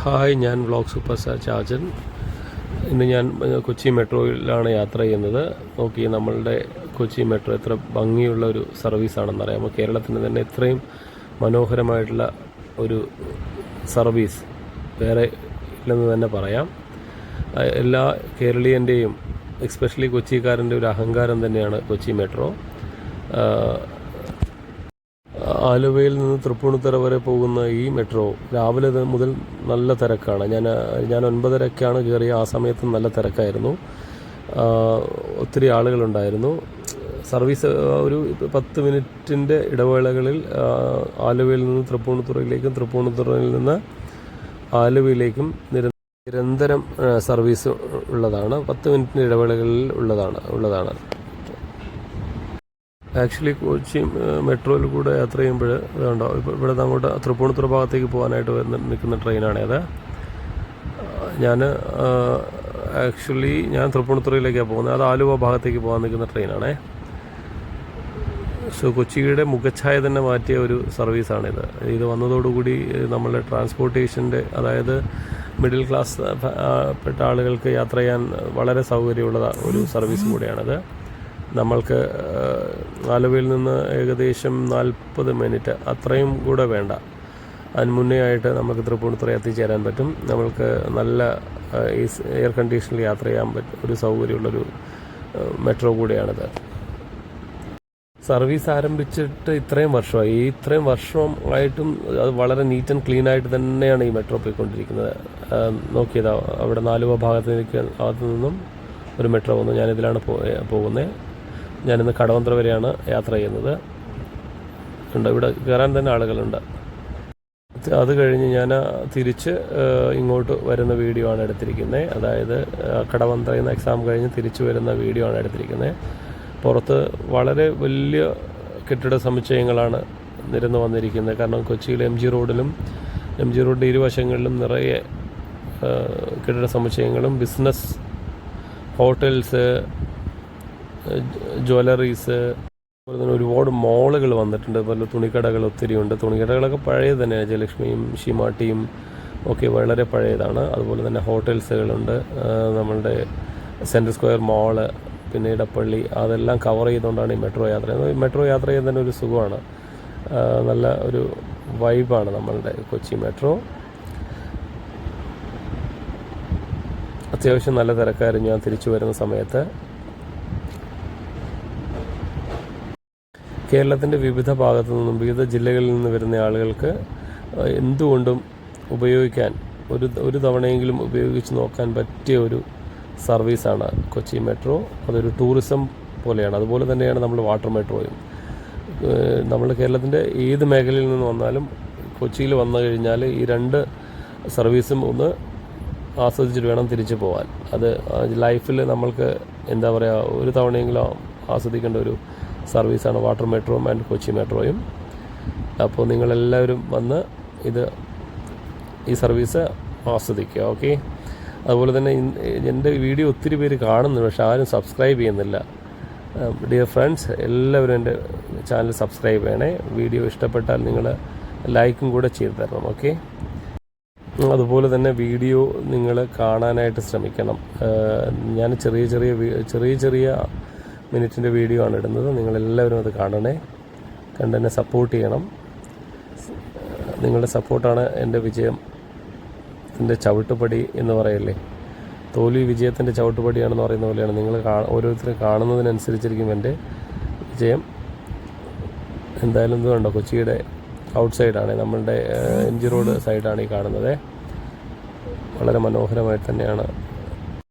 Hi, ഞാൻ vlog super star ചാച്ചൻ. ഇന്ന് ഞാൻ കൊച്ചി മെട്രോയിലാണ് യാത്ര ചെയ്യുന്നത്. നോക്കി, നമ്മളുടെ കൊച്ചി മെട്രോ എത്ര ഭംഗിയുള്ള ഒരു സർവീസാണെന്നറിയാമോ. കേരളത്തിന് തന്നെ ഇത്രയും മനോഹരമായിട്ടുള്ള ഒരു സർവീസ് വേറെ ഇല്ലെന്ന് തന്നെ പറയാം. എല്ലാ കേരളീയൻ്റെയും എസ്പെഷ്യലി കൊച്ചിക്കാരൻ്റെ ഒരു അഹങ്കാരം തന്നെയാണ് കൊച്ചി മെട്രോ. ആലുവയിൽ നിന്ന് തൃപ്പൂണിത്തുറ വരെ പോകുന്ന ഈ മെട്രോ രാവിലെ മുതൽ നല്ല തിരക്കാണ്. ഞാൻ 9:30-ക്കാണ് കയറിയ. ആ സമയത്ത് നല്ല തിരക്കായിരുന്നു, ഒത്തിരി ആളുകളുണ്ടായിരുന്നു. സർവീസ് ഒരു 10 മിനിറ്റിൻ്റെ ഇടവേളകളിൽ ആലുവയിൽ നിന്ന് തൃപ്പൂണിത്തുറയിലേക്കും തൃപ്പൂണിത്തുറയിൽ നിന്ന് ആലുവയിലേക്കും നിരന്തരം സർവീസ് ഉള്ളതാണ്. 10 മിനിറ്റിൻ്റെ ഇടവേളകളിൽ ഉള്ളതാണ്. ആക്ച്വലി കൊച്ചി മെട്രോയിൽ കൂടെ യാത്ര ചെയ്യുമ്പോൾ ഇതുണ്ടോ, ഇവിടെ അങ്ങോട്ട് തൃപ്പൂണിത്തുറ ഭാഗത്തേക്ക് പോകാനായിട്ട് നിൽക്കുന്ന ട്രെയിനാണ് അത്. ഞാൻ തൃപ്പൂണിത്തുറയിലേക്കാണ് പോകുന്നത്. അത് ആലുവ ഭാഗത്തേക്ക് പോകാൻ നിൽക്കുന്ന ട്രെയിനാണേ. സോ കൊച്ചിയുടെ മുഖച്ഛായ തന്നെ മാറ്റിയ ഒരു സർവീസാണിത്. ഇത് വന്നതോടുകൂടി നമ്മളുടെ ട്രാൻസ്പോർട്ടേഷൻ്റെ, അതായത് മിഡിൽ ക്ലാസ് പെട്ട ആളുകൾക്ക് യാത്ര ചെയ്യാൻ വളരെ സൗകര്യമുള്ള ഒരു സർവീസും കൂടിയാണിത്. നമ്മൾക്ക് ആലുവയിൽ നിന്ന് ഏകദേശം 40 മിനിറ്റ്, അത്രയും കൂടെ വേണ്ട, അതിന് മുന്നേ ആയിട്ട് നമുക്ക് തൃപ്പൂണിത്തുറ എത്തിച്ചേരാൻ പറ്റും. നമ്മൾക്ക് നല്ല എയർ കണ്ടീഷനിൽ യാത്ര ചെയ്യാൻ പറ്റും ഒരു സൗകര്യമുള്ളൊരു മെട്രോ കൂടിയാണിത്. സർവീസ് ആരംഭിച്ചിട്ട് ഇത്രയും വർഷമായിട്ടും അത് വളരെ നീറ്റ് ആൻഡ് ക്ലീൻ ആയിട്ട് തന്നെയാണ് ഈ മെട്രോ പോയിക്കൊണ്ടിരിക്കുന്നത്. നോക്കിയതാ, അവിടെ ആലുവ ഭാഗത്ത് നിന്നും ഒരു മെട്രോ വന്നു. ഞാനിതിലാണ് പോകുന്നത്. ഞാനിന്ന് കടവന്ത്ര വരെയാണ് യാത്ര ചെയ്യുന്നത്. ഇവിടെ കയറാൻ തന്നെ ആളുകളുണ്ട്. അത് കഴിഞ്ഞ് ഞാൻ തിരിച്ച് ഇങ്ങോട്ട് വരുന്ന വീഡിയോ ആണ് എടുത്തിരിക്കുന്നത്. അതായത് കടവന്ത്രയിൽ നിന്ന് എക്സാം കഴിഞ്ഞ് തിരിച്ചു വരുന്ന വീഡിയോ ആണ് എടുത്തിരിക്കുന്നത്. പുറത്ത് വളരെ വലിയ കെട്ടിട സമുച്ചയങ്ങളാണ് നിരന്ന് വന്നിരിക്കുന്നത്. കാരണം കൊച്ചിയിലെ എം ജി റോഡിൻ്റെ ഇരുവശങ്ങളിലും നിറയെ കെട്ടിട സമുച്ചയങ്ങളും ബിസിനസ്, ഹോട്ടൽസ്, ജ്വല്ലറീസ്, അതുപോലെ തന്നെ ഒരുപാട് മോളുകൾ വന്നിട്ടുണ്ട്. അതുപോലെ തുണിക്കടകൾ ഒത്തിരിയുണ്ട്. തുണിക്കടകളൊക്കെ പഴയത് തന്നെയാണ്. ജയലക്ഷ്മിയും ഷീമാട്ടിയും ഒക്കെ വളരെ പഴയതാണ്. അതുപോലെ തന്നെ ഹോട്ടൽസുകളുണ്ട്. നമ്മളുടെ സെൻട്രൽ സ്ക്വയർ മോള്, പിന്നെ ഇടപ്പള്ളി, അതെല്ലാം കവർ ചെയ്തുകൊണ്ടാണ് ഈ മെട്രോ യാത്ര ചെയ്യുന്നത്. ഈ മെട്രോ യാത്ര ചെയ്യാൻ തന്നെ ഒരു സുഖമാണ്, നല്ല ഒരു വൈബാണ് നമ്മളുടെ കൊച്ചി മെട്രോ. അത്യാവശ്യം നല്ല തിരക്കായിരുന്നു ഞാൻ തിരിച്ചു വരുന്ന സമയത്ത്. കേരളത്തിൻ്റെ വിവിധ ഭാഗത്തു നിന്നും വിവിധ ജില്ലകളിൽ നിന്ന് വരുന്ന ആളുകൾക്ക് എന്തുകൊണ്ടും ഉപയോഗിക്കാൻ, ഒരു തവണയെങ്കിലും ഉപയോഗിച്ച് നോക്കാൻ പറ്റിയ ഒരു സർവീസാണ് കൊച്ചി മെട്രോ. അതൊരു ടൂറിസം പോലെയാണ്. അതുപോലെ തന്നെയാണ് നമ്മൾ വാട്ടർ മെട്രോയും. നമ്മൾ കേരളത്തിൻ്റെ ഏത് മേഖലയിൽ നിന്ന് വന്നാലും കൊച്ചിയിൽ വന്നു കഴിഞ്ഞാൽ ഈ 2 സർവീസും ഒന്ന് ആസ്വദിച്ചിട്ട് വേണം തിരിച്ചു പോകാൻ. അത് ലൈഫിൽ നമ്മൾക്ക് എന്താ പറയുക, ഒരു തവണയെങ്കിലും ആസ്വദിക്കേണ്ട ഒരു സർവീസാണ് വാട്ടർ മെട്രോയും ആൻഡ് കൊച്ചി മെട്രോയും. അപ്പോൾ നിങ്ങളെല്ലാവരും വന്ന് ഈ സർവീസ് ആസ്വദിക്കുക. ഓക്കെ. അതുപോലെ തന്നെ എൻ്റെ വീഡിയോ ഒത്തിരി പേര് കാണുന്നുണ്ട്, പക്ഷെ ആരും സബ്സ്ക്രൈബ് ചെയ്യുന്നില്ല. ഡിയർ ഫ്രണ്ട്സ്, എല്ലാവരും എൻ്റെ ചാനൽ സബ്സ്ക്രൈബ് ചെയ്യണേ. വീഡിയോ ഇഷ്ടപ്പെട്ടാൽ നിങ്ങൾ ലൈക്കും കൂടെ ചെയ്തു തരണം. ഓക്കെ. അതുപോലെ തന്നെ വീഡിയോ നിങ്ങൾ കാണാനായിട്ട് ശ്രമിക്കണം. ഞാൻ ചെറിയ മിനിറ്റിൻ്റെ വീഡിയോ ആണ് ഇടുന്നത്. നിങ്ങളെല്ലാവരും അത് കാണണേ, കണ്ടെന്നെ സപ്പോർട്ട് ചെയ്യണം. നിങ്ങളുടെ സപ്പോർട്ടാണ് എൻ്റെ വിജയത്തിൻ്റെ ചവിട്ടുപടി എന്ന് പറയല്ലേ. തോൽവി വിജയത്തിൻ്റെ ചവിട്ടുപടിയാണെന്ന് പറയുന്ന പോലെയാണ്. നിങ്ങൾ ഓരോരുത്തരും കാണുന്നതിനനുസരിച്ചിരിക്കും എൻ്റെ വിജയം. എന്തായാലും ഇത് കണ്ടോ, കൊച്ചിയുടെ ഔട്ട് സൈഡാണ്, നമ്മളുടെ എം ജി റോഡ് സൈഡാണ് ഈ കാണുന്നത്. വളരെ മനോഹരമായിട്ട് തന്നെയാണ്